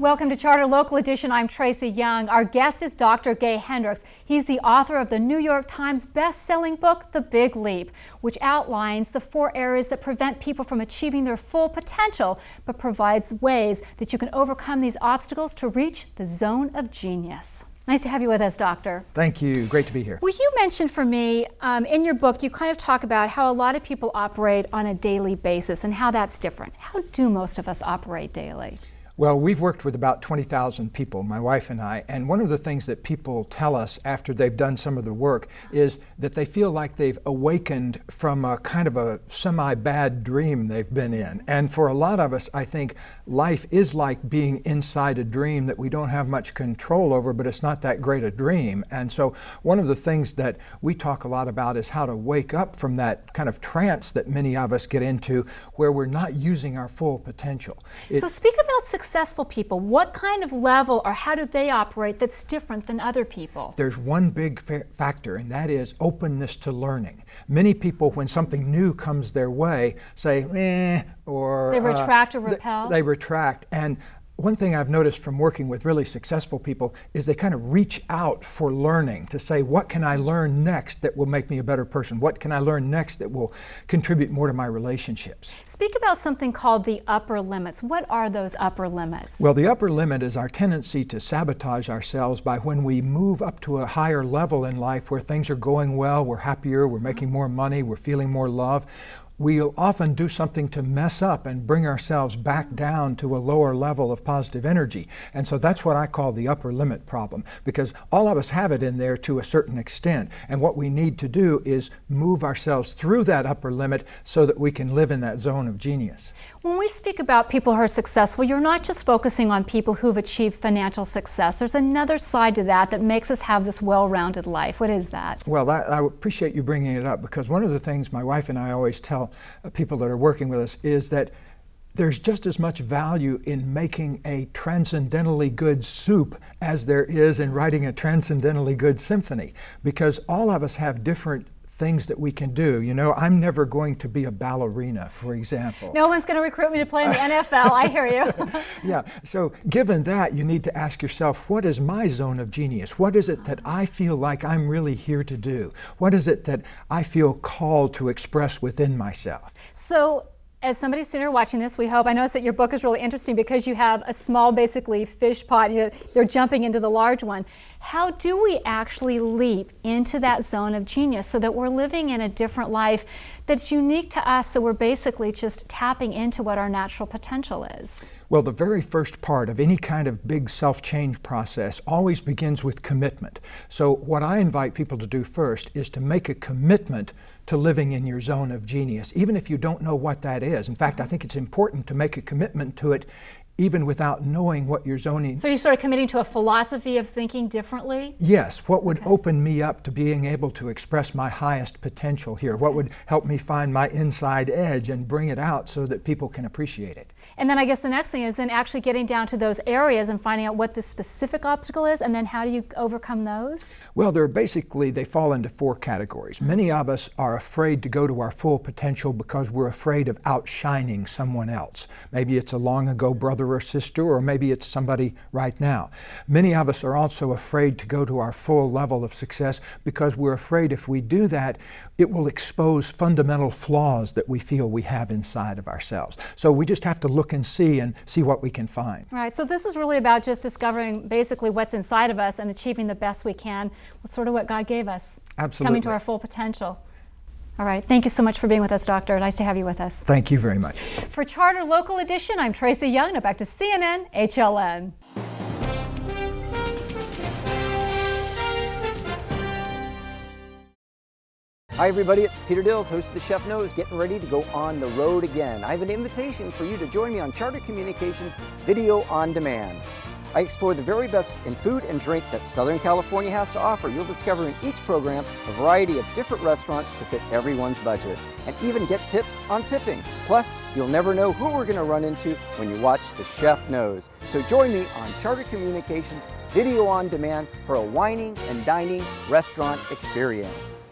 Welcome to Charter Local Edition. I'm Tracy Young. Our guest is Dr. Gay Hendricks. He's the author of the New York Times best-selling book, The Big Leap, which outlines the 4 areas that prevent people from achieving their full potential, but provides ways that you can overcome these obstacles to reach the zone of genius. Nice to have you with us, Doctor. Thank you. Great to be here. Well, you mentioned for me, in your book, you kind of talk about how a lot of people operate on a daily basis and how that's different. How do most of us operate daily? Well, we've worked with about 20,000 people, my wife and I, and one of the things that people tell us after they've done some of the work is that they feel like they've awakened from a kind of a semi-bad dream they've been in. And for a lot of us, I think life is like being inside a dream that we don't have much control over, but it's not that great a dream. And so one of the things that we talk a lot about is how to wake up from that kind of trance that many of us get into where we're not using our full potential. So speak about successful people. What kind of level or how do they operate that's different than other people? There's one big factor, and that is openness to learning. Many people, when something new comes their way, say, or they retract or repel? They retract. And one thing I've noticed from working with really successful people is they kind of reach out for learning to say, what can I learn next that will make me a better person? What can I learn next that will contribute more to my relationships? Speak about something called the upper limits. What are those upper limits? Well, the upper limit is our tendency to sabotage ourselves by when we move up to a higher level in life where things are going well, we're happier, we're making more money, we're feeling more love. We'll often do something to mess up and bring ourselves back down to a lower level of positive energy. And so that's what I call the upper limit problem, because all of us have it in there to a certain extent. And what we need to do is move ourselves through that upper limit so that we can live in that zone of genius. When we speak about people who are successful, you're not just focusing on people who've achieved financial success. There's another side to that that makes us have this well-rounded life. What is that? Well, I appreciate you bringing it up, because one of the things my wife and I always tell people that are working with us is that there's just as much value in making a transcendently good soup as there is in writing a transcendently good symphony, because all of us have different things that we can do. You know, I'm never going to be a ballerina, for example. No one's going to recruit me to play in the NFL. I hear you. Yeah, so given that, you need to ask yourself, what is my zone of genius? What is it that I feel like I'm really here to do? What is it that I feel called to express within myself? So, as somebody sitting here watching this, we hope, I noticed that your book is really interesting because you have a small, basically, fish pot. You're jumping into the large one. How do we actually leap into that zone of genius so that we're living in a different life that's unique to us, so we're basically just tapping into what our natural potential is? Well, the very first part of any kind of big self-change process always begins with commitment. So what I invite people to do first is to make a commitment to living in your zone of genius, even if you don't know what that is. In fact, I think it's important to make a commitment to it even without knowing what your zoning. So you're sort of committing to a philosophy of thinking differently? Yes. What would open me up to being able to express my highest potential here? What would help me find my inside edge and bring it out so that people can appreciate it? And then I guess the next thing is then actually getting down to those areas and finding out what the specific obstacle is, and then how do you overcome those? Well, they fall into 4 categories. Many of us are afraid to go to our full potential because we're afraid of outshining someone else. Maybe it's a long ago brother or sister, or maybe it's somebody right now. Many of us are also afraid to go to our full level of success because we're afraid if we do that, it will expose fundamental flaws that we feel we have inside of ourselves. So we just have to look and see what we can find. Right, so this is really about just discovering basically what's inside of us and achieving the best we can with sort of what God gave us. Absolutely. Coming to our full potential. All right, thank you so much for being with us, Doctor. Nice to have you with us. Thank you very much. For Charter Local Edition, I'm Tracy Young. Now back to CNN HLN. Hi everybody, it's Peter Dills, host of The Chef Knows, getting ready to go on the road again. I have an invitation for you to join me on Charter Communications Video on Demand. I explore the very best in food and drink that Southern California has to offer. You'll discover in each program a variety of different restaurants to fit everyone's budget, and even get tips on tipping. Plus, you'll never know who we're going to run into when you watch The Chef Knows. So join me on Charter Communications Video on Demand for a wining and dining restaurant experience.